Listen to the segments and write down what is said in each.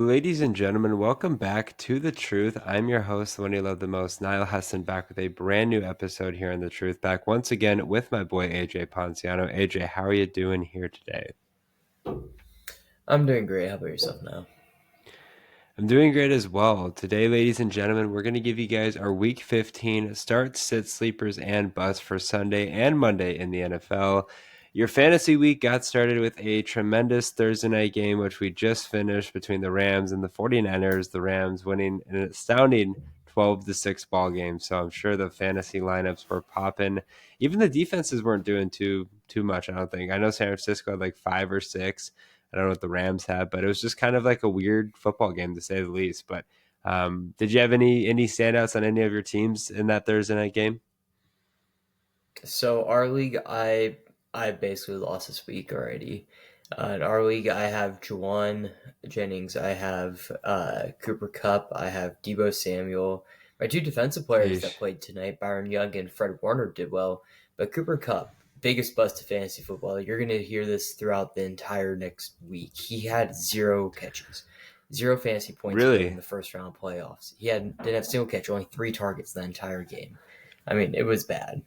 Ladies and gentlemen, welcome back to The Truth. I'm your host, the one you love the most, Niall Heston, back with a brand new episode here on The Truth. Back once again with my boy AJ Ponciano. AJ, how are you doing here today? I'm doing great. How about yourself now? I'm doing great as well. Today, ladies and gentlemen, we're going to give you guys our Week 15 start, sit, sleepers, and busts for Sunday and Monday in the NFL. Your fantasy week got started with a tremendous Thursday night game, which we just finished between the Rams and the 49ers. The Rams winning an astounding 12-6 ball game. So I'm sure the fantasy lineups were popping. Even the defenses weren't doing too much, I don't think. I know San Francisco had like 5 or 6. I don't know what the Rams had, but it was just kind of like a weird football game to say the least. But did you have any standouts on any of your teams in that Thursday night game? So our league, I basically lost this week already. In our league, I have Juwan Jennings, I have Cooper Cup, I have Debo Samuel. My two defensive players that Yeesh. played tonight, Byron Young and Fred Warner, did well. But Cooper Cup, biggest bust of fantasy football. You're going to hear this throughout the entire next week. He had zero catches, zero fantasy points for him in Really? the first round playoffs. Didn't have a single catch, only three targets the entire game. I mean, it was bad.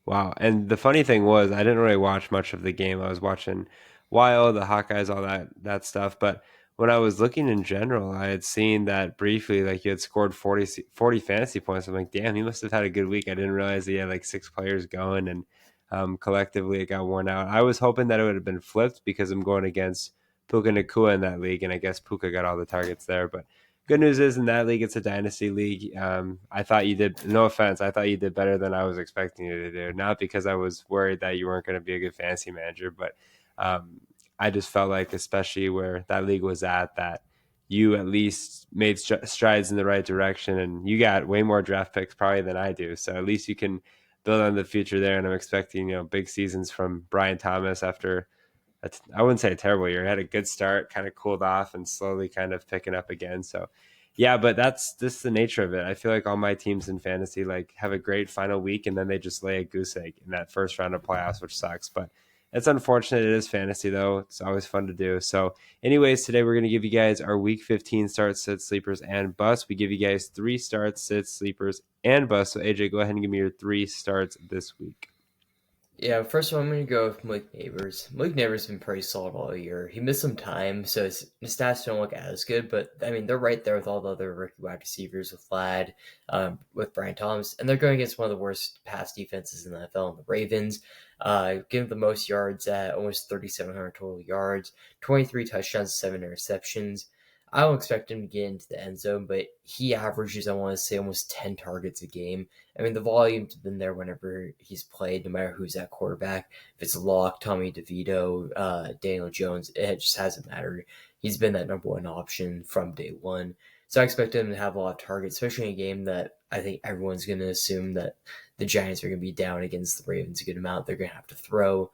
Wow. And the funny thing was, I didn't really watch much of the game. I was watching Wild, the Hawkeyes, all that stuff. But when I was looking in general, I had seen that briefly, like you had scored 40 fantasy points. I'm like, damn, he must have had a good week. I didn't realize he had like 6 players going, and collectively it got worn out. I was hoping that it would have been flipped because I'm going against Puka Nakua in that league, and I guess Puka got all the targets there. But good news is in that league, it's a dynasty league. I thought you did, no offense, I thought you did better than I was expecting you to do. Not because I was worried that you weren't going to be a good fantasy manager, but um, I just felt like, especially where that league was at, that you at least made strides in the right direction, and you got way more draft picks probably than I do. So at least you can build on the future there. And I'm expecting big seasons from Brian Thomas after I wouldn't say a terrible year. He had a good start, kind of cooled off, and slowly kind of picking up again. So, yeah, but that's just the nature of it. I feel like all my teams in fantasy like have a great final week, and then they just lay a goose egg in that first round of playoffs, which sucks. But it's unfortunate. It is fantasy though. It's always fun to do. So, anyways, today we're gonna give you guys our week 15 starts, sits, sleepers, and busts. We give you guys 3 starts, sits, sleepers, and busts. So, AJ, go ahead and give me your 3 starts this week. Yeah, first of all, I'm going to go with Malik Neighbors. Malik Neighbors has been pretty solid all year. He missed some time, so his stats don't look as good, but I mean, they're right there with all the other rookie wide receivers, with Vlad, with Brian Thomas, and they're going against one of the worst pass defenses in the NFL, in the Ravens. Giving the most yards at almost 3,700 total yards, 23 touchdowns, 7 interceptions. I don't expect him to get into the end zone, but he averages, I want to say, almost 10 targets a game. I mean, the volume's been there whenever he's played, no matter who's at quarterback. If it's Locke, Tommy DeVito, Daniel Jones, it just hasn't mattered. He's been that number one option from day one. So I expect him to have a lot of targets, especially in a game that I think everyone's going to assume that the Giants are going to be down against the Ravens a good amount. They're going to have to throw.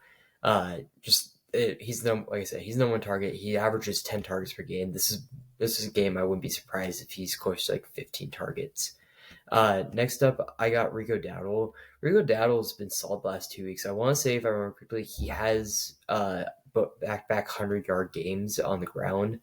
He's no, like I said, he's no one target. He averages 10 targets per game. This is a game I wouldn't be surprised if he's close to like 15 targets. Next up, I got Rico Dowdle. Rico Dowdle's been solid the last 2 weeks. I want to say, if I remember correctly, he has back 100-yard games on the ground.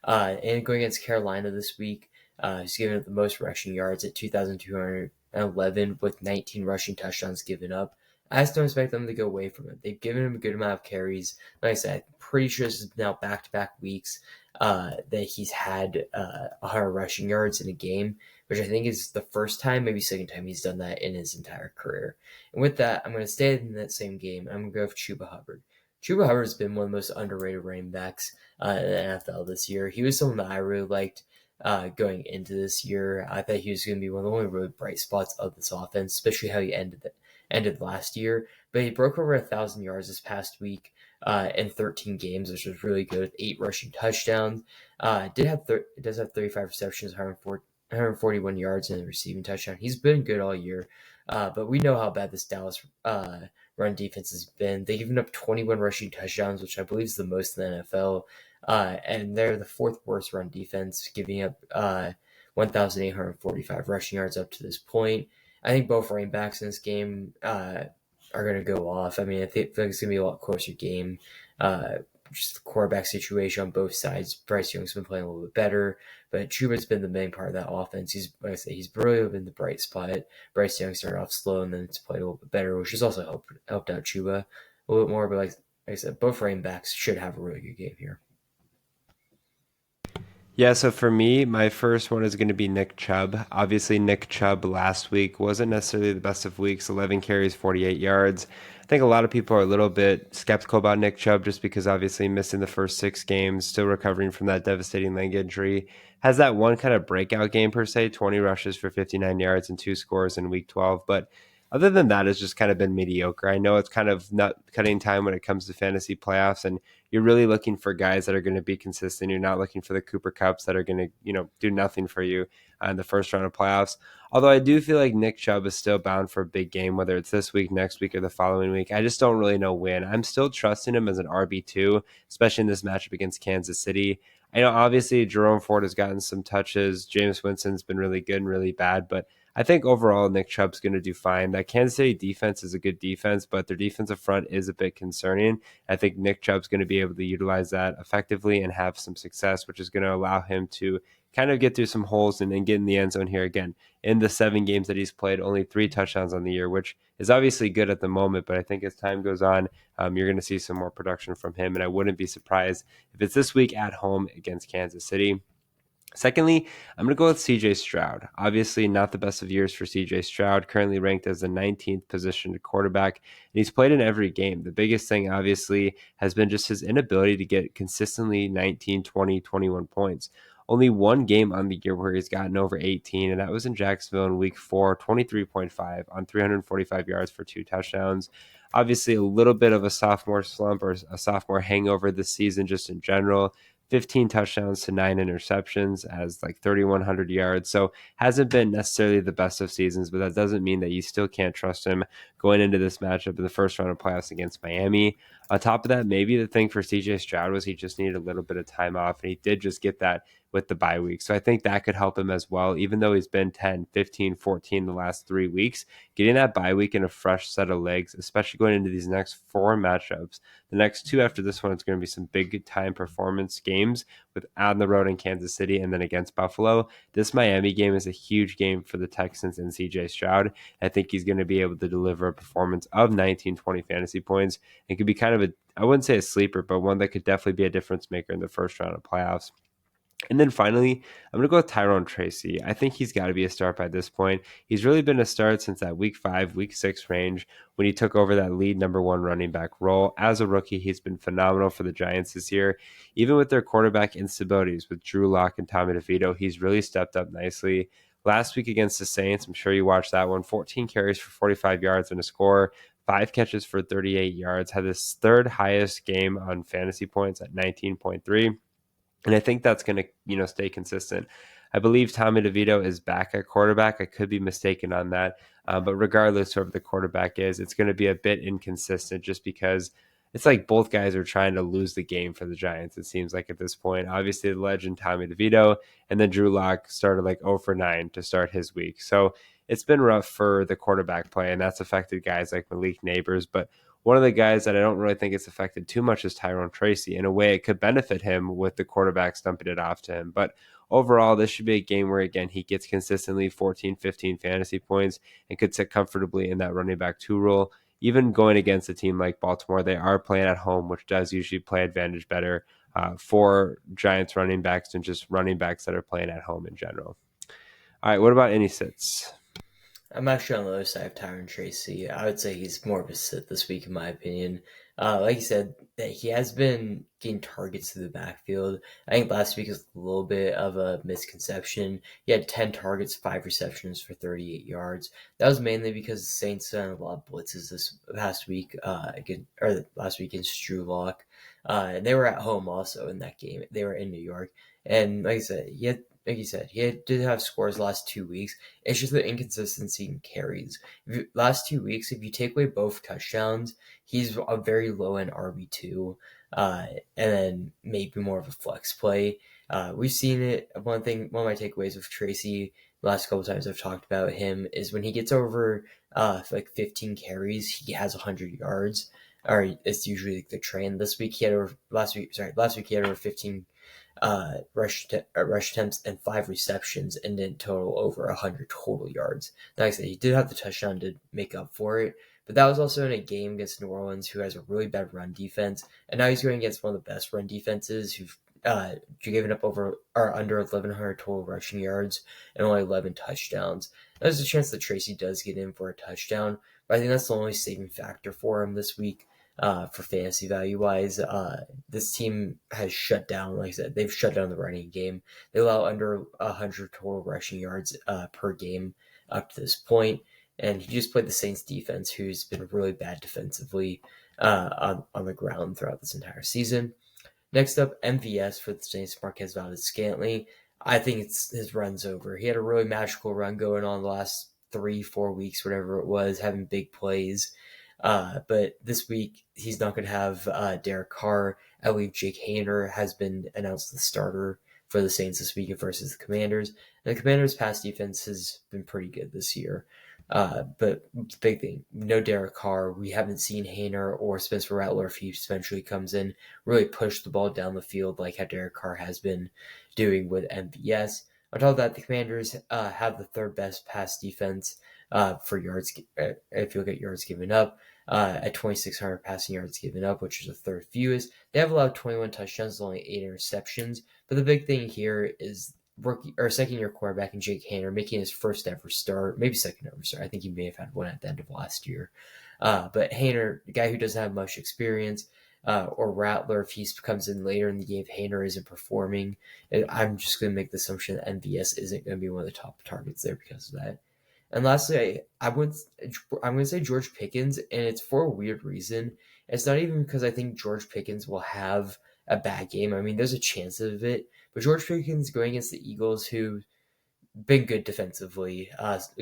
And going against Carolina this week, he's given up the most rushing yards at 2,211 with 19 rushing touchdowns given up. I just don't expect them to go away from it. They've given him a good amount of carries. Like I said, I'm pretty sure this is now back-to-back weeks that he's had 100 rushing yards in a game, which I think is the first time, maybe second time he's done that in his entire career. And with that, I'm going to stay in that same game. I'm going to go with Chuba Hubbard. Chuba Hubbard has been one of the most underrated running backs in the NFL this year. He was someone that I really liked going into this year. I thought he was going to be one of the only really bright spots of this offense, especially how he ended last year. But he broke over 1,000 yards this past week in 13 games, which was really good. 8 rushing touchdowns. Does have 35 receptions, 141 yards, and a receiving touchdown. He's been good all year. But we know how bad this Dallas run defense has been. They've given up 21 rushing touchdowns, which I believe is the most in the NFL. And they're the fourth worst run defense, giving up 1,845 rushing yards up to this point. I think both running backs in this game are going to go off. I mean, I think it's going to be a lot closer game. just the quarterback situation on both sides. Bryce Young's been playing a little bit better, but Chuba's been the main part of that offense. He's, like I say, he's really been the bright spot. Bryce Young started off slow and then it's played a little bit better, which has also helped out Chuba a little bit more. But like I said, both running backs should have a really good game here. Yeah, so for me, my first one is going to be Nick Chubb. Obviously, Nick Chubb last week wasn't necessarily the best of weeks, 11 carries, 48 yards. I think a lot of people are a little bit skeptical about Nick Chubb just because obviously missing the first 6 games, still recovering from that devastating leg injury. Has that one kind of breakout game per se, 20 rushes for 59 yards and 2 scores in week 12. But other than that, it's just kind of been mediocre. I know it's kind of not cutting time when it comes to fantasy playoffs, and you're really looking for guys that are going to be consistent. You're not looking for the Cooper Cups that are going to, do nothing for you in the first round of playoffs. Although I do feel like Nick Chubb is still bound for a big game, whether it's this week, next week, or the following week. I just don't really know when. I'm still trusting him as an RB2, especially in this matchup against Kansas City. I know obviously Jerome Ford has gotten some touches. James Winston's been really good and really bad, but I think overall Nick Chubb's going to do fine. That Kansas City defense is a good defense, but their defensive front is a bit concerning. I think Nick Chubb's going to be able to utilize that effectively and have some success, which is going to allow him to kind of get through some holes and get in the end zone here again. In the 7 games that he's played, only 3 touchdowns on the year, which is obviously good at the moment. But I think as time goes on, you're going to see some more production from him. And I wouldn't be surprised if it's this week at home against Kansas City. Secondly, I'm going to go with CJ Stroud. Obviously, not the best of years for CJ Stroud, currently ranked as the 19th position quarterback, and he's played in every game. The biggest thing, obviously, has been just his inability to get consistently 19, 20, 21 points. Only one game on the year where he's gotten over 18, and that was in Jacksonville in week 4, 23.5 on 345 yards for 2 touchdowns. Obviously, a little bit of a sophomore slump or a sophomore hangover this season, just in general. 15 touchdowns to 9 interceptions as like 3,100 yards. So hasn't been necessarily the best of seasons, but that doesn't mean that you still can't trust him going into this matchup in the first round of playoffs against Miami. On top of that, maybe the thing for CJ Stroud was he just needed a little bit of time off, and he did just get that with the bye week. So I think that could help him as well, even though he's been 10, 15, 14 the last 3 weeks. Getting that bye week and a fresh set of legs, especially going into these next 4 matchups. The next 2 after this one, it's going to be some big time performance games with on the road in Kansas City and then against Buffalo. This Miami game is a huge game for the Texans and CJ Stroud. I think he's going to be able to deliver a performance of 19, 20 fantasy points. It could be kind of I wouldn't say a sleeper, but one that could definitely be a difference maker in the first round of playoffs. And then finally, I'm going to go with Tyrone Tracy. I think he's got to be a start by this point. He's really been a start since that week 5, week 6 range when he took over that lead #1 running back role. As a rookie, he's been phenomenal for the Giants this year. Even with their quarterback instabilities with Drew Lock and Tommy DeVito, he's really stepped up nicely. Last week against the Saints, I'm sure you watched that one, 14 carries for 45 yards and a score. 5 catches for 38 yards, had his third highest game on fantasy points at 19.3. And I think that's going to, stay consistent. I believe Tommy DeVito is back at quarterback. I could be mistaken on that. But regardless of whoever the quarterback is, it's going to be a bit inconsistent just because it's like both guys are trying to lose the game for the Giants, it seems like at this point. Obviously, the legend Tommy DeVito and then Drew Lock started like 0 for 9 to start his week. So it's been rough for the quarterback play, and that's affected guys like Malik Neighbors. But one of the guys that I don't really think it's affected too much is Tyrone Tracy. In a way, it could benefit him with the quarterback stumping it off to him. But overall, this should be a game where, again, he gets consistently 14, 15 fantasy points and could sit comfortably in that running back 2 role. Even going against a team like Baltimore, they are playing at home, which does usually play advantage better for Giants running backs than just running backs that are playing at home in general. All right, what about any sits? I'm actually on the other side of Tyron Tracy. I would say he's more of a sit this week, in my opinion. Like you said, that he has been getting targets to the backfield. I think last week was a little bit of a misconception. He had 10 targets, 5 receptions for 38 yards. That was mainly because the Saints sent a lot of blitzes this past week, last week against Drew Lock. And they were at home also in that game. They were in New York. And like I said, did have scores last 2 weeks. It's just the inconsistency in carries. Last 2 weeks, if you take away both touchdowns, he's a very low end RB2, and then maybe more of a flex play. We've seen it. One of my takeaways with Tracy the last couple times I've talked about him is when he gets over like 15 carries, he has 100 yards. or it's usually like the train. This week he had over last week he had over 15 rush attempts and 5 receptions, and then total over 100 total yards. Like I said, he did have the touchdown to make up for it, but that was also in a game against New Orleans, who has a really bad run defense, and now he's going against one of the best run defenses, who've given up over or under 1,100 total rushing yards and only 11 touchdowns. There's a chance that Tracy does get in for a touchdown, but I think that's the only saving factor for him this week. For fantasy value wise, this team has shut down, like I said, they've shut down the running game. They allow under 100 total rushing yards per game up to this point. And he just played the Saints defense, who's been really bad defensively on the ground throughout this entire season. Next up, MVS for the Saints, Marquez Valdez-Scantling. I think his run's over. He had a really magical run going on the last 3-4 weeks, whatever it was, having big plays. But this week, he's not going to have Derek Carr. I believe Jake Haener has been announced the starter for the Saints this week versus the Commanders. And the Commanders' pass defense has been pretty good this year. But big thing, no Derek Carr. We haven't seen Haener or Spencer Rattler, if he eventually comes in, really push the ball down the field like how Derek Carr has been doing with MVS. On top of that, the Commanders have the third best pass defense for yards, if you look at yards given up, at 2,600 passing yards given up, which is the third fewest. They have allowed 21 touchdowns, only 8 interceptions. But the big thing here is rookie or second year quarterback in Jake Haener making his first ever start, maybe second ever start. I think he may have had one at the end of last year. But Haener, the guy who doesn't have much experience, or Rattler, if he comes in later in the game, Haener isn't performing, I'm just going to make the assumption that MVS isn't going to be one of the top targets there because of that. And lastly, I'm going to say George Pickens, and it's for a weird reason. It's not even because I think George Pickens will have a bad game. I mean, there's a chance of it, but George Pickens going against the Eagles, who been good defensively,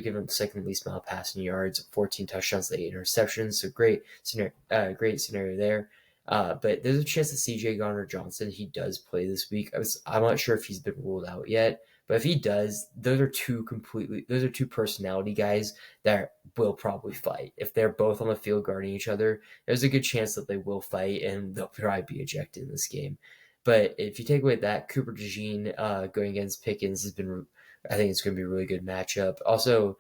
given the second least amount of passing yards, 14 touchdowns, 8 interceptions. So great scenario there. But there's a chance that CJ Garner Johnson, he does play this week. I'm not sure if he's been ruled out yet, but if he does, those are two personality guys that will probably fight. If they're both on the field guarding each other, there's a good chance that they will fight and they'll probably be ejected in this game. But if you take away that, Cooper DeJean going against Pickens has been, I think it's going to be a really good matchup. Also,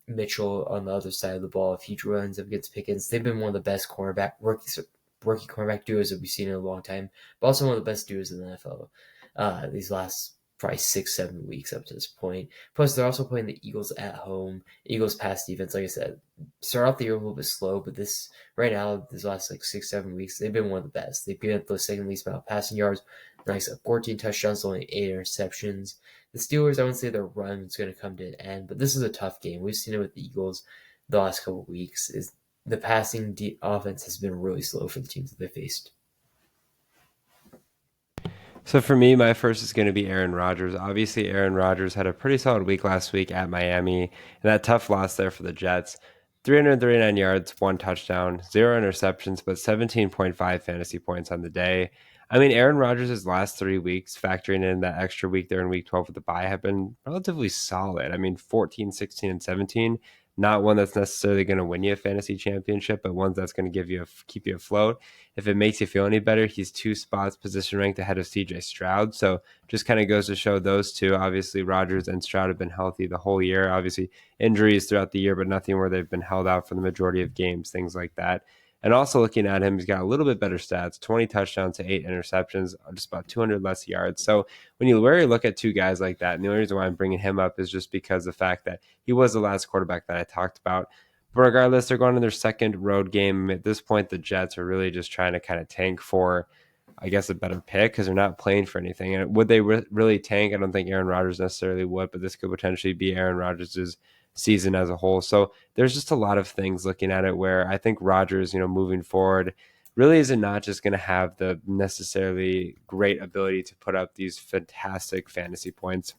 Mitchell on the other side of the ball, if he runs up against Pickens, they've been one of the best rookie cornerback duos that we've seen in a long time, but also one of the best duos in the NFL these last probably 6-7 weeks up to this point. Plus, they're also playing the Eagles at home. Eagles pass defense, like I said, start off the year a little bit slow, but this right now, these last like 6-7 weeks, they've been one of the best. They've given up the second least amount of passing yards. Like I said, 14 touchdowns, only 8 interceptions. The Steelers, I wouldn't say their run is going to come to an end, but this is a tough game. We've seen it with the Eagles the last couple of weeks. Is the passing offense has been really slow for the teams that they faced. So for me, my first is going to be Aaron Rodgers. Obviously, Aaron Rodgers had a pretty solid week last week at Miami, and that tough loss there for the Jets. 339 yards, 1 touchdown, 0 interceptions, but 17.5 fantasy points on the day. I mean, Aaron Rodgers' last 3 weeks, factoring in that extra week there in week 12 with the bye, have been relatively solid. I mean, 14, 16, and 17. Not one that's necessarily going to win you a fantasy championship, but one that's going to keep you afloat. If it makes you feel any better, he's 2 spots position ranked ahead of CJ Stroud. So just kind of goes to show those two. Obviously, Rodgers and Stroud have been healthy the whole year. Obviously, injuries throughout the year, but nothing where they've been held out for the majority of games, things like that. And also looking at him, he's got a little bit better stats: 20 touchdowns to 8 interceptions, just about 200 less yards. So when you really look at two guys like that, and the only reason why I'm bringing him up is just because of the fact that he was the last quarterback that I talked about. But regardless, they're going to their second road game. At this point, the Jets are really just trying to kind of tank for, I guess, a better pick because they're not playing for anything. And would they really tank? I don't think Aaron Rodgers necessarily would, but this could potentially be Aaron Rodgers' season as a whole. So there's just a lot of things looking at it where I think Rodgers, moving forward, really is not just going to have the necessarily great ability to put up these fantastic fantasy points.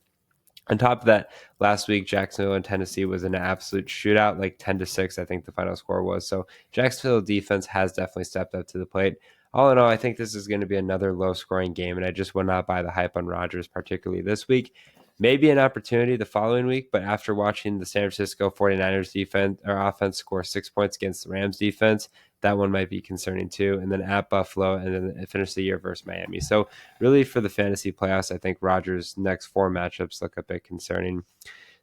On top of that, last week Jacksonville and Tennessee was an absolute shootout, like 10-6, I think the final score was. So Jacksonville defense has definitely stepped up to the plate. All in all, I think this is going to be another low-scoring game, and I just would not buy the hype on Rodgers, particularly this week. Maybe an opportunity the following week, but after watching the San Francisco 49ers defense or offense score 6 points against the Rams defense, that one might be concerning too. And then at Buffalo, and then finish the year versus Miami. So really for the fantasy playoffs, I think Rodgers' next four matchups look a bit concerning.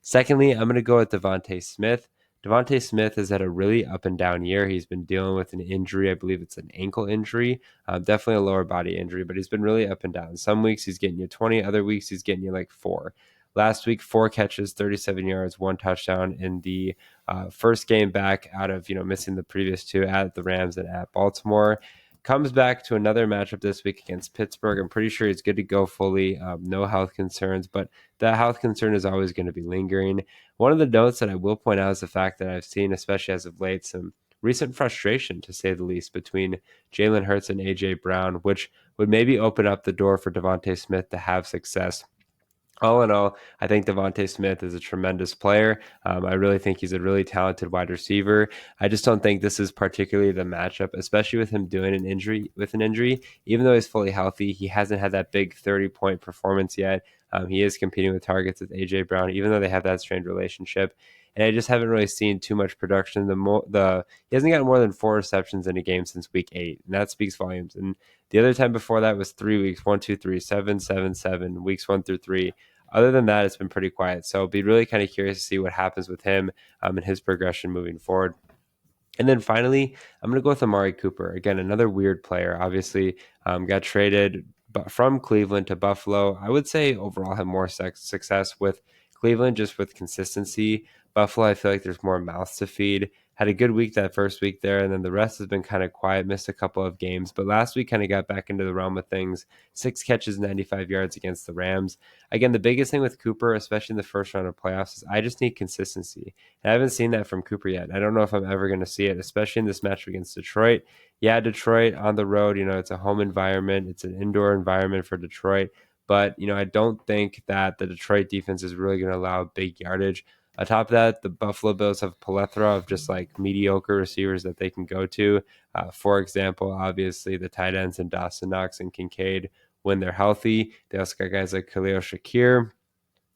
Secondly, I'm going to go with Devontae Smith. Devontae Smith has had a really up and down year. He's been dealing with an injury. I believe it's an ankle injury, definitely a lower body injury, but he's been really up and down. Some weeks he's getting you 20, other weeks he's getting you like four. Last week, 4 catches, 37 yards, one touchdown in the first game back out of missing the previous two at the Rams and at Baltimore. Comes back to another matchup this week against Pittsburgh. I'm pretty sure he's good to go fully, no health concerns, but that health concern is always going to be lingering. One of the notes that I will point out is the fact that I've seen, especially as of late, some recent frustration, to say the least, between Jalen Hurts and A.J. Brown, which would maybe open up the door for Devontae Smith to have success. All in all, I think Devontae Smith is a tremendous player. I really think he's a really talented wide receiver. I just don't think this is particularly the matchup, especially with him doing an injury with an injury. Even though he's fully healthy, he hasn't had that big 30-point performance yet. He is competing with targets with AJ Brown, even though they have that strained relationship. And I just haven't really seen too much production. He hasn't gotten more than 4 receptions in a game since week 8, and that speaks volumes. And the other time before that was 3 weeks, 1, 2, 3, 7, 7, 7, weeks 1 through 3. Other than that, it's been pretty quiet. So I'll be really kind of curious to see what happens with him and his progression moving forward. And then finally, I'm going to go with Amari Cooper. Again, another weird player. Obviously, got traded from Cleveland to Buffalo. I would say overall had more success with Cleveland, just with consistency. Buffalo, I feel like there's more mouths to feed. Had a good week that first week there, and then the rest has been kind of quiet. Missed a couple of games, but last week kind of got back into the realm of things. 6 catches, 95 yards against the Rams. Again, the biggest thing with Cooper, especially in the first round of playoffs, is I just need consistency. And I haven't seen that from Cooper yet. I don't know if I'm ever going to see it, especially in this match against Detroit. Yeah, Detroit on the road, it's a home environment, it's an indoor environment for Detroit. But, I don't think that the Detroit defense is really going to allow big yardage. On top of that, the Buffalo Bills have a plethora of just like mediocre receivers that they can go to. For example, obviously the tight ends and Dawson Knox and Kincaid when they're healthy. They also got guys like Khalil Shakir,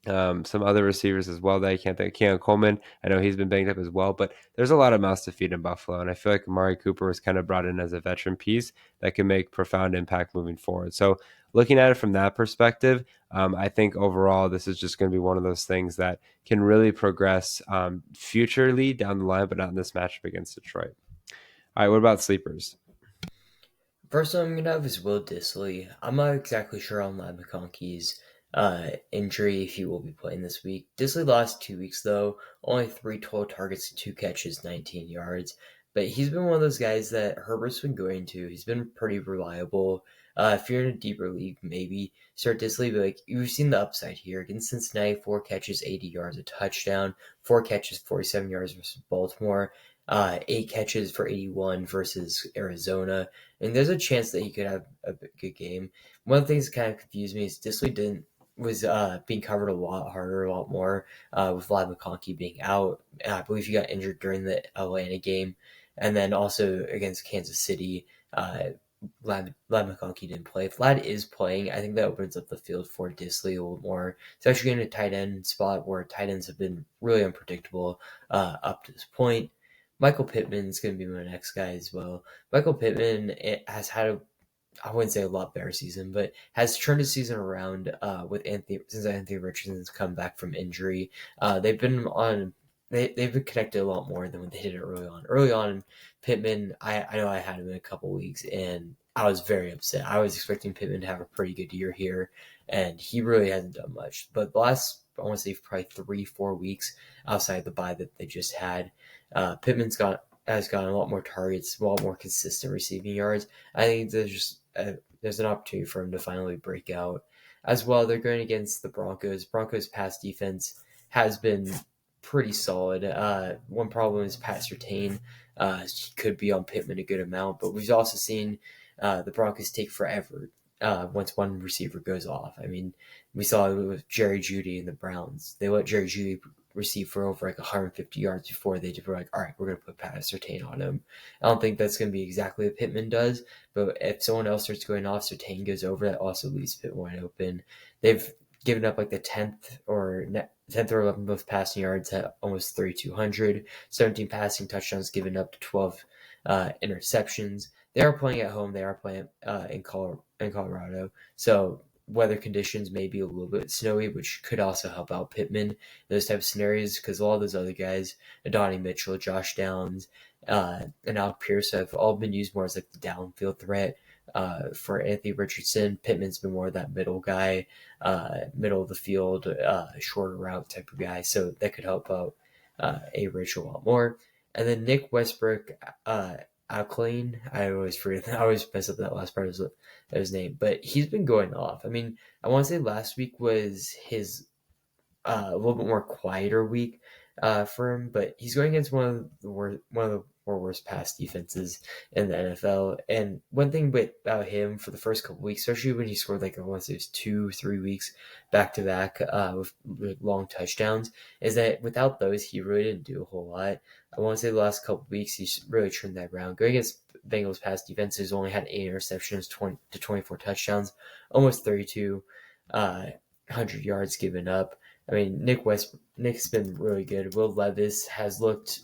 some other receivers as well that I can't think. Keon Coleman, I know he's been banged up as well, but there's a lot of mouths to feed in Buffalo, and I feel like Amari Cooper was kind of brought in as a veteran piece that can make profound impact moving forward. So looking at it from that perspective, I think overall this is just going to be one of those things that can really progress futurely down the line, but not in this matchup against Detroit. All right, what about sleepers? First one I'm gonna have is Will Disley. I'm not exactly sure on Lad McConkey's injury if he will be playing this week. Disley lost 2 weeks though, only 3 total targets, 2 catches, 19 yards. But he's been one of those guys that Herbert's been going to. He's been pretty reliable. If you're in a deeper league, maybe start Disley. But like you've seen the upside here against Cincinnati, 4 catches, 80 yards, a touchdown. 4 catches, 47 yards versus Baltimore. 8 catches for 81 versus Arizona. And there's a chance that he could have a good game. One of the things that kind of confused me is Disley was being covered a lot harder, a lot more with Vlad McConkey being out. I believe he got injured during the Atlanta game, and then also against Kansas City. Vlad McConkey didn't play. If Vlad is playing, I think that opens up the field for Disley a little more, especially in a tight end spot where tight ends have been really unpredictable up to this point. Michael Pittman is going to be my next guy as well. Michael Pittman has had I wouldn't say a lot better season, but has turned his season around with since Anthony Richardson's come back from injury. They've been on. They've been connected a lot more than when they did it early on. Early on, Pittman, I know I had him in a couple weeks, and I was very upset. I was expecting Pittman to have a pretty good year here, and he really hasn't done much. But the last, I want to say, probably 3-4 weeks outside the bye that they just had, has gotten a lot more targets, a lot more consistent receiving yards. I think there's an opportunity for him to finally break out. As well, they're going against the Broncos. Broncos' pass defense has been pretty solid. One problem is Pat Surtain. He could be on Pittman a good amount, but we've also seen the Broncos take forever once one receiver goes off. I mean, we saw it with Jerry Jeudy and the Browns. They let Jerry Jeudy receive for over like 150 yards before they were like, all right, we're going to put Pat Surtain on him. I don't think that's going to be exactly what Pittman does, but if someone else starts going off, Surtain goes over, that also leaves Pittman wide open. They've given up like the 10th or 11th most passing yards at almost 3,200, 17 passing touchdowns given up to 12 interceptions. They are playing at home. They are playing in Colorado. So weather conditions may be a little bit snowy, which could also help out Pittman in those type of scenarios because all those other guys, Adonai Mitchell, Josh Downs, and Alec Pierce have all been used more as like the downfield threat. For Anthony Richardson, Pittman's been more of that middle guy, middle of the field, shorter route type of guy. So that could help out A Rich a lot more. And then Nick Westbrook, Alclane. I always forget. I always mess up that last part of his name, but he's been going off. I mean, I want to say last week was his a little bit more quieter week for him, but he's going against one of the more worst pass defenses in the NFL. And one thing about him for the first couple weeks, especially when he scored like I want to say it was 2-3 weeks back to back with long touchdowns, is that without those he really didn't do a whole lot. I want to say the last couple weeks he's really turned that around. Going against Bengals pass defenses, only had 8 interceptions, 20 to 24 touchdowns, almost 32 hundred yards given up. I mean, Nick's been really good. Will Levis has looked,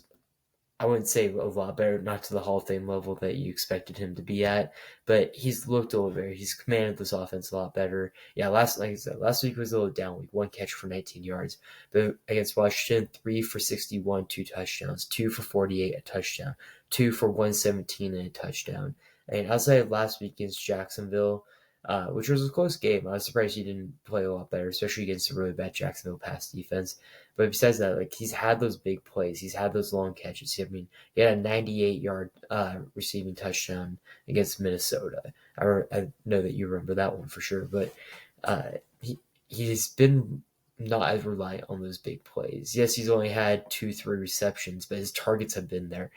I wouldn't say a lot better, not to the Hall of Fame level that you expected him to be at, but he's looked a little better. He's commanded this offense a lot better. Yeah, like I said, last week was a little down week. One catch for 19 yards, but against Washington, 3 for 61, 2 touchdowns, 2 for 48, a touchdown, 2 for 117 and a touchdown. And outside of last week against Jacksonville, which was a close game. I was surprised he didn't play a lot better, especially against a really bad Jacksonville pass defense. But besides that, like he's had those big plays, he's had those long catches. I mean, he had a 98-yard receiving touchdown against Minnesota. I know that you remember that one for sure. But uh, he's been not as reliant on those big plays. Yes, he's only had 2-3 receptions, but his targets have been there.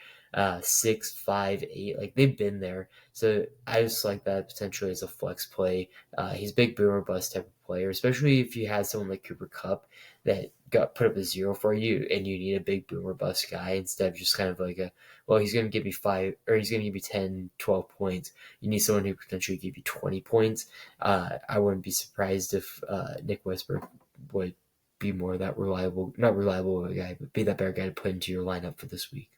6, 5, 8, like they've been there. So I just like that potentially as a flex play. He's a big boomer bust type of player, especially if you had someone like Cooper Kupp that got put up a zero for you and you need a big boomer bust guy instead of just kind of like well, he's going to give you 5 or he's going to give you 10, 12 points. You need someone who could potentially give you 20 points. I wouldn't be surprised if Nick Westbrook would be more of that reliable, not reliable guy, but be that better guy to put into your lineup for this week.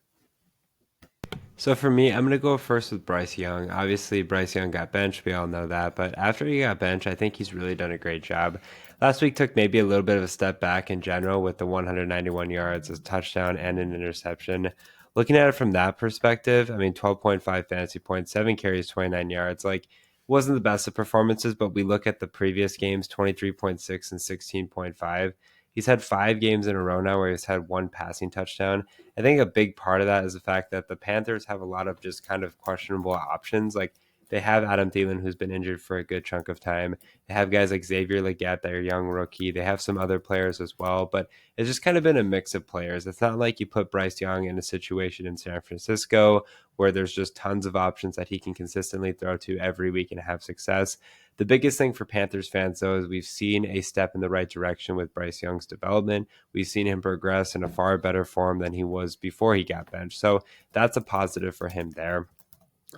So for me, I'm going to go first with Bryce Young. Obviously, Bryce Young got benched. We all know that. But after he got benched, I think he's really done a great job. Last week took maybe a little bit of a step back in general with the 191 yards, a touchdown, and an interception. Looking at it from that perspective, I mean, 12.5 fantasy points, 7 carries, 29 yards. Like, wasn't the best of performances, but we look at the previous games, 23.6 and 16.5. He's had 5 games in a row now where he's had one passing touchdown. I think a big part of that is the fact that the Panthers have a lot of just kind of questionable options. Like they have Adam Thielen, who's been injured for a good chunk of time. They have guys like Xavier Legette, their young rookie. They have some other players as well, but it's just kind of been a mix of players. It's not like you put Bryce Young in a situation in San Francisco where there's just tons of options that he can consistently throw to every week and have success. The biggest thing for Panthers fans, though, is we've seen a step in the right direction with Bryce Young's development. We've seen him progress in a far better form than he was before he got benched. So that's a positive for him there.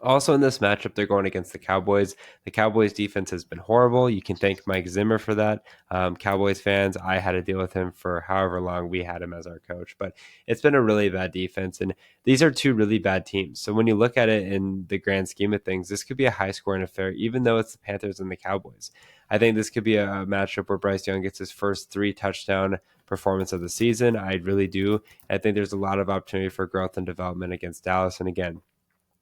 Also in this matchup, they're going against the Cowboys. The Cowboys defense has been horrible. You can thank Mike Zimmer for that. Cowboys fans, I had to deal with him for however long we had him as our coach, but it's been a really bad defense. And these are two really bad teams. So when you look at it in the grand scheme of things, this could be a high scoring affair, even though it's the Panthers and the Cowboys. I think this could be a matchup where Bryce Young gets his first 3 touchdown performance of the season. I really do. I think there's a lot of opportunity for growth and development against Dallas. And again,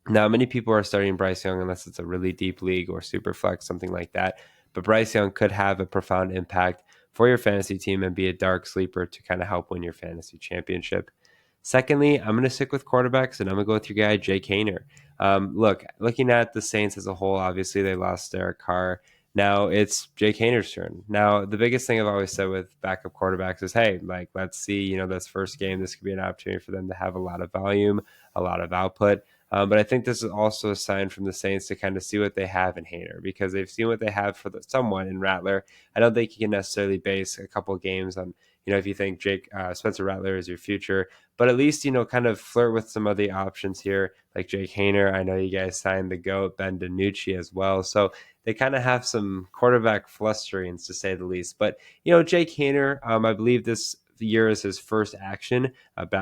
now, many people are starting Bryce Young unless it's a really deep league or super flex, something like that. But Bryce Young could have a profound impact for your fantasy team and be a dark sleeper to kind of help win your fantasy championship. Secondly, I'm going to stick with quarterbacks and I'm going to go with your guy, Jake Haener. Looking at the Saints as a whole, obviously they lost Derek Carr. Now it's Jake Haener's turn. Now, the biggest thing I've always said with backup quarterbacks is, hey, like, let's see, this first game, this could be an opportunity for them to have a lot of volume, a lot of output. But I think this is also a sign from the Saints to kind of see what they have in Haener because they've seen what they have for someone in Rattler. I don't think you can necessarily base a couple of games on, if you think Spencer Rattler is your future, but at least, kind of flirt with some of the options here, like Jake Haener. I know you guys signed the GOAT, Ben DiNucci as well. So they kind of have some quarterback flusterings to say the least. But, Jake Haener, I believe this year is his first action,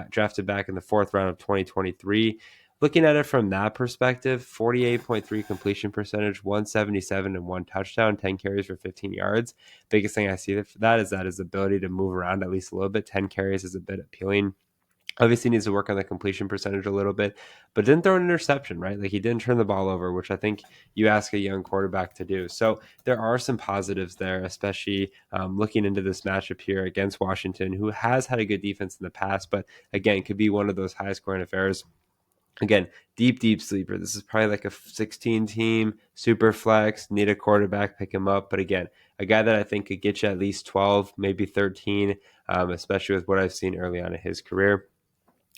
drafted back in the 4th round of 2023. looking at it from that perspective, 48.3 completion percentage, 177 and one touchdown, 10 carries for 15 yards. Biggest thing I see for that is his ability to move around at least a little bit. 10 carries is a bit appealing. Obviously needs to work on the completion percentage a little bit, but didn't throw an interception, right? Like he didn't turn the ball over, which I think you ask a young quarterback to do. So there are some positives there, especially looking into this matchup here against Washington, who has had a good defense in the past, but again, could be one of those high scoring affairs. Again, deep sleeper. This is probably like a 16 team, super flex, need a quarterback, pick him up. But again, a guy that I think could get you at least 12, maybe 13, especially with what I've seen early on in his career.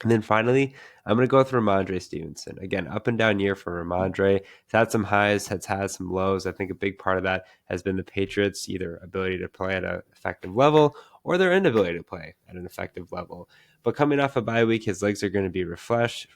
And then finally, I'm going to go with Ramondre Stevenson. Again, up and down year for Ramondre. It's had some highs, has had some lows. I think a big part of that has been the Patriots' either ability to play at an effective level or their inability to play at an effective level. But coming off a bye week, his legs are going to be refreshed.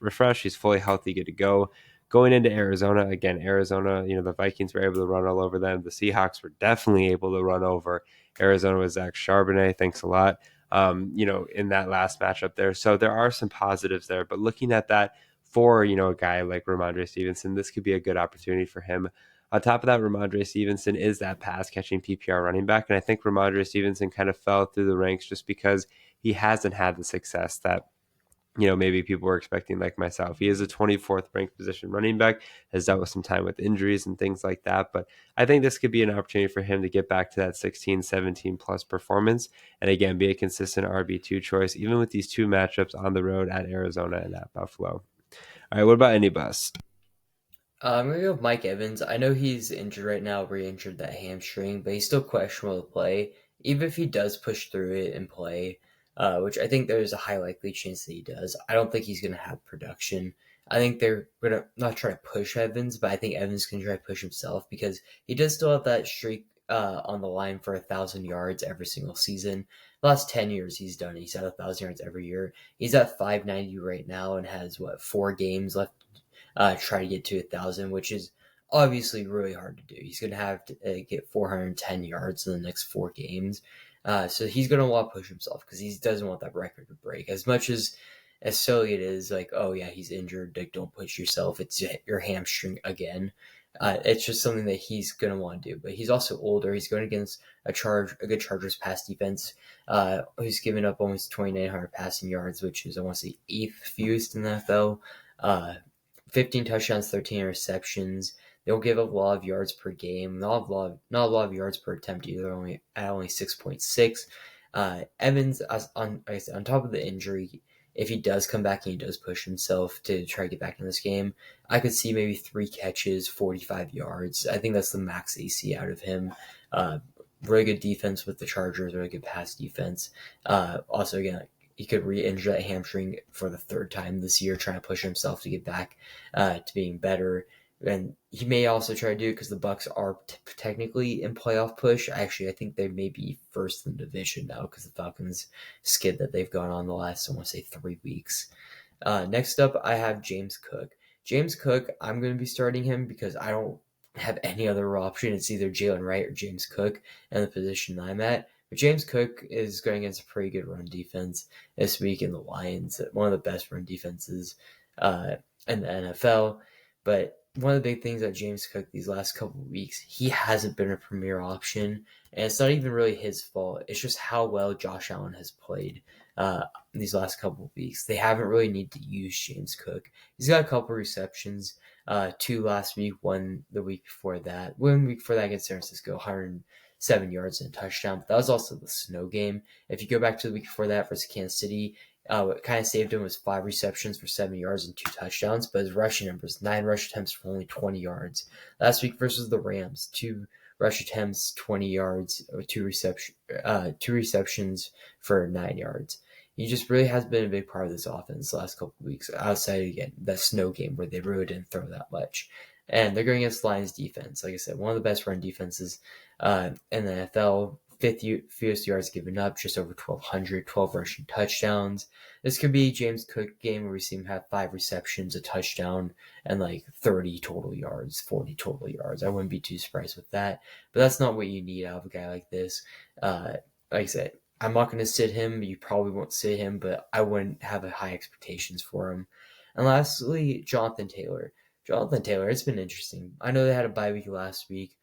He's fully healthy, good to go. Going into Arizona, again, Arizona, the Vikings were able to run all over them. The Seahawks were definitely able to run over Arizona with Zach Charbonnet. Thanks a lot. In that last matchup there. So there are some positives there. But looking at that for, a guy like Ramondre Stevenson, this could be a good opportunity for him. On top of that, Ramondre Stevenson is that pass catching PPR running back. And I think Ramondre Stevenson kind of fell through the ranks just because he hasn't had the success that maybe people were expecting like myself. He is a 24th ranked position running back, has dealt with some time with injuries and things like that. But I think this could be an opportunity for him to get back to that 16, 17 plus performance. And again, be a consistent RB2 choice, even with these two matchups on the road at Arizona and at Buffalo. All right, what about any bus? I'm gonna go with Mike Evans. I know he's injured right now, re-injured that hamstring, but he's still questionable to play. Even if he does push through it and play, which I think there's a high likely chance that he does. I don't think he's gonna have production. I think they're gonna not try to push Evans, but I think Evans can try to push himself because he does still have that streak on the line for 1,000 yards every single season. The last 10 years he's done it. He's had 1,000 yards every year. He's at 590 right now and has 4 games left try to get to 1,000, which is obviously really hard to do. He's going to have to get 410 yards in the next 4 games. So he's going to want to push himself because he doesn't want that record to break. As much as silly it is, like, oh yeah, he's injured. Like, don't push yourself. It's your hamstring again. It's just something that he's going to want to do. But he's also older. He's going against a good Chargers pass defense, who's given up almost 2,900 passing yards, which is, I want to say, eighth fewest in the NFL. 15 touchdowns, 13 interceptions. They'll give up a lot of yards per game. Not a lot of yards per attempt either. Only 6.6. Evans, on top of the injury, if he does come back and he does push himself to try to get back in this game, I could see maybe 3 catches, 45 yards. I think that's the max AC out of him. Really good defense with the Chargers, really good pass defense. Also, again, he could re-injure that hamstring for the third time this year, trying to push himself to get back to being better. And he may also try to do it because the Bucks are technically in playoff push. Actually, I think they may be first in the division now because the Falcons skid that they've gone on the last, I want to say, 3 weeks. Next up, I have James Cook. James Cook, I'm going to be starting him because I don't have any other option. It's either Jalen Wright or James Cook in the position I'm at. But James Cook is going against a pretty good run defense this week in the Lions, one of the best run defenses in the NFL. But one of the big things about James Cook these last couple of weeks, he hasn't been a premier option, and it's not even really his fault. It's just how well Josh Allen has played these last couple of weeks. They haven't really needed to use James Cook. He's got a couple receptions, 2 last week, one the week before that. One week before that against San Francisco, 107 yards and a touchdown. But that was also the snow game. If you go back to the week before that versus Kansas City, what kind of saved him was 5 receptions for 7 yards and 2 touchdowns. But his rushing numbers, 9 rush attempts for only 20 yards. Last week versus the Rams, 2 rush attempts, 20 yards, two receptions for 9 yards. He just really has been a big part of this offense the last couple of weeks, outside, again, that snow game where they really didn't throw that much. And they're going against Lions defense. Like I said, one of the best run defenses in the NFL. Fewest yards given up, just over 1,200, 12 rushing touchdowns. This could be James Cook game where we see him have 5 receptions, a touchdown, and like 30 total yards, 40 total yards. I wouldn't be too surprised with that. But that's not what you need out of a guy like this. Like I said, I'm not going to sit him. You probably won't sit him, but I wouldn't have high expectations for him. And lastly, Jonathan Taylor. Jonathan Taylor, it's been interesting. I know they had a bye week last week,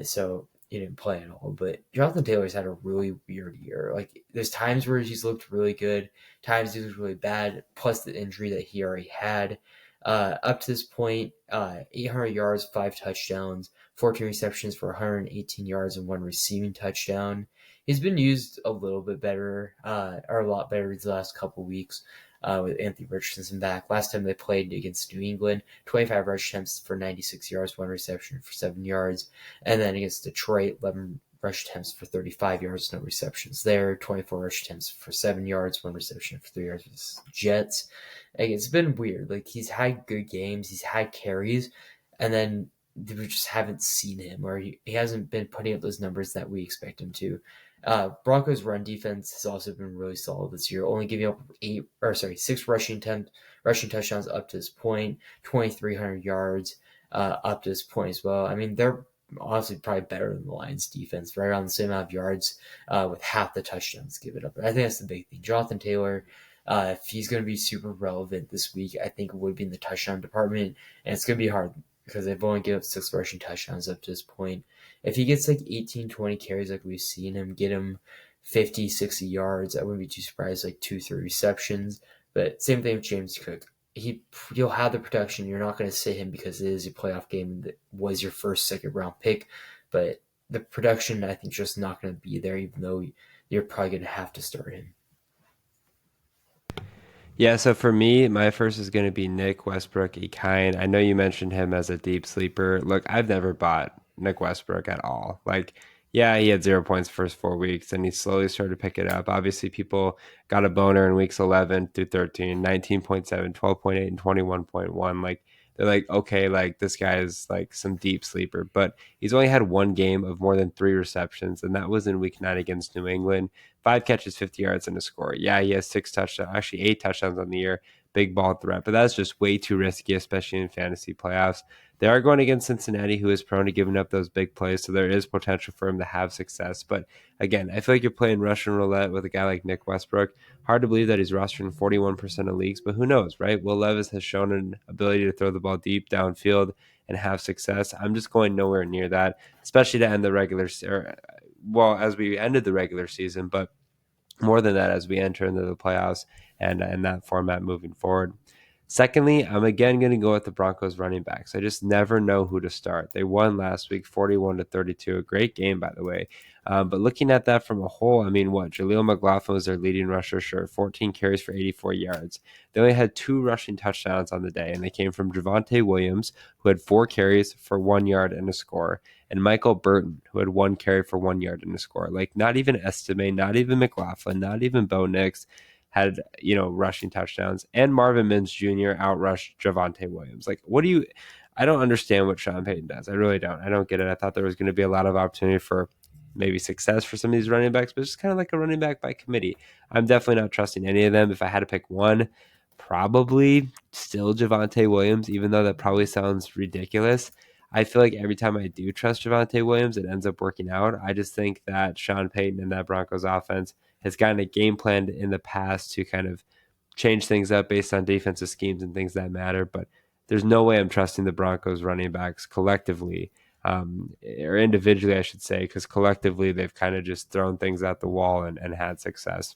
so he didn't play at all. But Jonathan Taylor's had a really weird year. Like there's times where he's looked really good, times he looked really bad. Plus the injury that he already had. Up to this point, 800 yards, 5 touchdowns, 14 receptions for 118 yards and 1 receiving touchdown. He's been used a little bit better, or a lot better the last couple weeks. With Anthony Richardson back. Last time they played against New England, 25 rush attempts for 96 yards, 1 reception for 7 yards. And then against Detroit, 11 rush attempts for 35 yards, no receptions there. 24 rush attempts for 7 yards, 1 reception for 3 yards with the Jets. Like, it's been weird. Like he's had good games, he's had carries, and then we just haven't seen him, or he hasn't been putting up those numbers that we expect him to. Broncos' run defense has also been really solid this year, only giving up 6 rushing touchdowns up to this point, 2,300 yards up to this point as well. I mean, they're honestly probably better than the Lions' defense, right around the same amount of yards, with half the touchdowns given up. But I think that's the big thing. Jonathan Taylor, if he's going to be super relevant this week, I think it would be in the touchdown department, and it's going to be hard because they've only given up 6 rushing touchdowns up to this point. If he gets like 18, 20 carries like we've seen him, get him 50, 60 yards, I wouldn't be too surprised, like 2, 3 receptions. But same thing with James Cook. You'll have the production. You're not going to sit him because it is a playoff game that was your first, second round pick. But the production, I think, just not going to be there, even though you're probably going to have to start him. Yeah, so for me, my first is going to be Nick Westbrook Ekine. I know you mentioned him as a deep sleeper. Look, I've never bought Nick Westbrook at all. Like, yeah, he had 0 points first 4 weeks, and he slowly started to pick it up. Obviously, people got a boner in weeks 11 through 13, 19.7, 12.8, and 21.1. Like, they're like, okay, like this guy is like some deep sleeper, but he's only had one game of more than 3 receptions, and that was in week 9 against New England. 5 catches, 50 yards, and a score. Yeah, he has 6 touchdowns, actually 8 touchdowns on the year. Big ball threat, but that's just way too risky, especially in fantasy playoffs. They are going against Cincinnati, who is prone to giving up those big plays, so there is potential for him to have success. But again, I feel like you're playing Russian roulette with a guy like Nick Westbrook. Hard to believe that he's rostered in 41% of leagues, but who knows, right? Will Levis has shown an ability to throw the ball deep downfield and have success. I'm just going nowhere near that, especially to end the regular, or well, as we ended the regular season, but more than that as we enter into the playoffs and that format moving forward. Secondly, I'm again going to go with the Broncos running backs. I just never know who to start. They won last week 41-32, a great game, by the way. But looking at that from a whole, I mean, what? Jaleel McLaughlin was their leading rusher, sure, 14 carries for 84 yards. They only had 2 rushing touchdowns on the day, and they came from Javonte Williams, who had 4 carries for 1 yard and a score, and Michael Burton, who had 1 carry for 1 yard and a score. Like, not even Estime, not even McLaughlin, not even Bo Nix had, rushing touchdowns, and Marvin Mims Jr. outrushed Javonte Williams. Like, what do you? I don't understand what Sean Payton does. I really don't. I don't get it. I thought there was going to be a lot of opportunity for maybe success for some of these running backs, but it's kind of like a running back by committee. I'm definitely not trusting any of them. If I had to pick one, probably still Javonte Williams, even though that probably sounds ridiculous. I feel like every time I do trust Javonte Williams, it ends up working out. I just think that Sean Payton and that Broncos offense has gotten a game plan in the past to kind of change things up based on defensive schemes and things that matter. But there's no way I'm trusting the Broncos running backs collectively, or individually, I should say, because collectively they've kind of just thrown things at the wall and had success.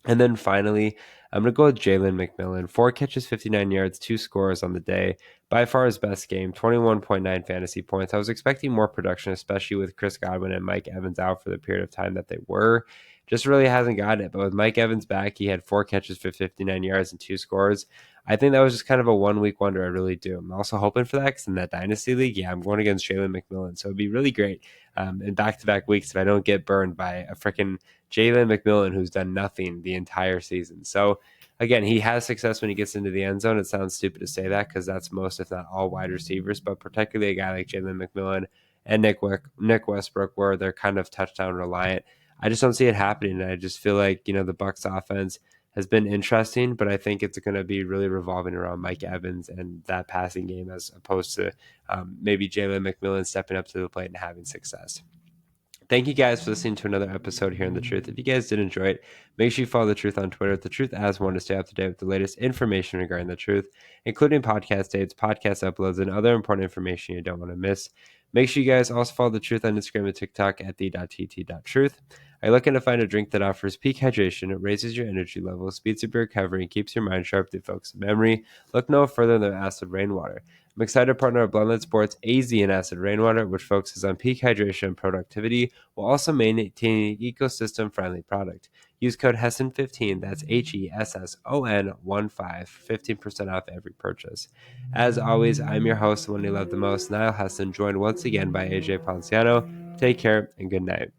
And then finally, I'm going to go with Jalen McMillan. 4 catches, 59 yards, 2 scores on the day. By far his best game, 21.9 fantasy points. I was expecting more production, especially with Chris Godwin and Mike Evans out for the period of time that they were. Just really hasn't gotten it. But with Mike Evans back, he had 4 catches for 59 yards and 2 scores. I think that was just kind of a 1 week wonder. I really do. I'm also hoping for that because in that Dynasty League, yeah, I'm going against Jalen McMillan. So it'd be really great in back to back weeks if I don't get burned by a freaking Jalen McMillan, who's done nothing the entire season. So again, he has success when he gets into the end zone. It sounds stupid to say that because that's most, if not all, wide receivers, but particularly a guy like Jalen McMillan and Nick Westbrook, where they're kind of touchdown reliant. I just don't see it happening. I just feel like the Bucs offense has been interesting, but I think it's going to be really revolving around Mike Evans and that passing game as opposed to maybe Jalen McMillan stepping up to the plate and having success. thank you guys for listening to another episode here in The Truth. If you guys did enjoy it, make sure you follow The Truth on Twitter at The Truth as one to stay up to date with the latest information regarding The Truth, including podcast dates, podcast uploads, and other important information you don't want to miss. Make sure you guys also follow The Truth on Instagram and TikTok at the.tt.truth. Are you looking to find a drink that offers peak hydration, raises your energy level, speeds up your recovery, and keeps your mind sharp through focus and memory? Look no further than Acid Rainwater. I'm excited to partner with Blended Sports AZ and Acid Rainwater, which focuses on peak hydration and productivity while also maintaining an ecosystem-friendly product. Use code HESSON15, that's HESSON15, 15% off every purchase. As always, I'm your host, the one you love the most, Niall Hesson, joined once again by AJ Ponciano. Take care and good night.